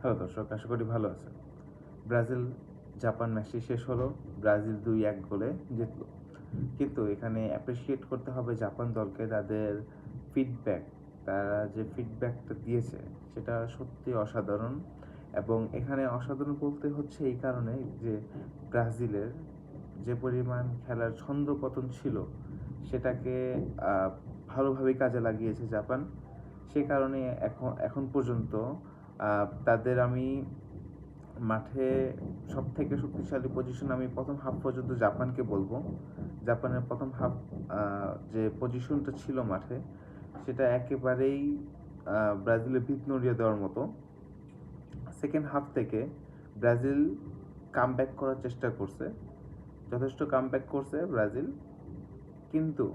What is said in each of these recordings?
Hello দর্শক, আশা করি ভালো আছেন। ব্রাজিল জাপান ম্যাচটি শেষ হলো, ব্রাজিল 2-1 গোলে জিতলো। কিন্তু এখানে অ্যাপ্রিসিয়েট করতে হবে জাপান দলকে, তাদের ফিডব্যাক, তারা যে ফিডব্যাকটা দিয়েছে সেটা সত্যি অসাধারণ। এবং এখানে অসাধারণ বলতে হচ্ছে এই কারণে যে ব্রাজিলের যে পরিমাণ খেলার ছন্দপতন ছিল সেটাকে ভালোভাবেই কাজে লাগিয়েছে জাপান। সে কারণে এখন পর্যন্ত তাদের আমি মাঠে সবথেকে শক্তিশালী পজিশন আমি প্রথম হাফ পর্যন্ত জাপানকে বলবো। জাপানের প্রথম হাফ যে পজিশনটা ছিল মাঠে সেটা একেবারেই ব্রাজিলের ভিত নড়িয়ে দেওয়ার মতো। সেকেন্ড হাফ থেকে ব্রাজিল কামব্যাক করার চেষ্টা করছে, যথেষ্ট কামব্যাক করছে ব্রাজিল। কিন্তু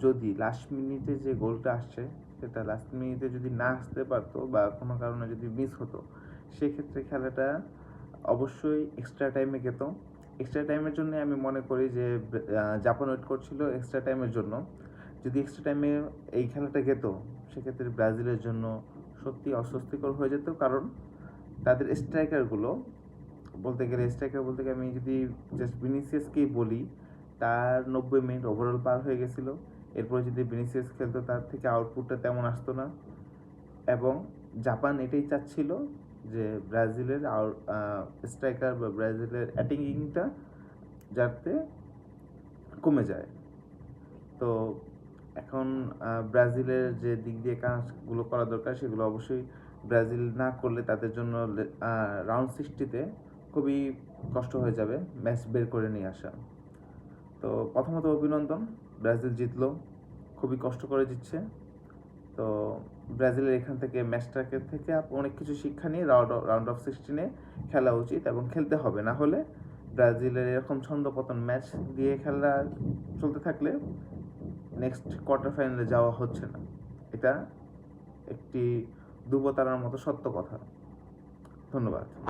যদি লাস্ট মিনিটে যে গোলটা আসছে সেটা লাস্ট মিনিটে যদি না আসতে পারতো বা কোনো কারণে যদি মিস হতো, সেক্ষেত্রে খেলাটা অবশ্যই এক্সট্রা টাইমে যেত। এক্সট্রা টাইমের জন্য আমি মনে করি যে জাপান ওয়েট করছিল এক্সট্রা টাইমের জন্য। যদি এক্সট্রা টাইমে এই খেলাটা যেত সেক্ষেত্রে ব্রাজিলের জন্য সত্যি অস্বস্তিকর হয়ে যেত, কারণ তাদের স্ট্রাইকারগুলো বলতে গেলে আমি যদি জাস্ট ভিনিসিয়াসকেই বলি, তার 90 মিনিট ওভারঅল পার হয়ে গেছিলো। এরপরে যদি ভিনিসিয়াস খেলতো তার থেকে আউটপুটটা তেমন আসতো না। এবং জাপান এটাই চাচ্ছিল যে ব্রাজিলের স্ট্রাইকার বা ব্রাজিলের অ্যাটাকিংটা যাতে কমে যায়। তো এখন ব্রাজিলের যে দিক দিয়ে কাজগুলো করা দরকার সেগুলো অবশ্যই ব্রাজিল না করলে তাদের জন্য রাউন্ড 60-তে খুবই কষ্ট হয়ে যাবে ম্যাচ বের করে নিয়ে আসা। তো প্রথমত অভিনন্দন, ব্রাজিল জিতলো, খুবই কষ্ট করে জিতছে। তো ব্রাজিলের এখান থেকে ম্যাচটাকে থেকে অনেক কিছু শিক্ষা নিয়ে রাউন্ড অফ 16-এ খেলা উচিত এবং খেলতে হবে। না হলে ব্রাজিলের এরকম ছন্দপতন ম্যাচ দিয়ে খেলা চলতে থাকলে নেক্সট কোয়ার্টার ফাইনালে যাওয়া হচ্ছে না। এটা একটি দুবতারার মতো সত্য কথা। ধন্যবাদ।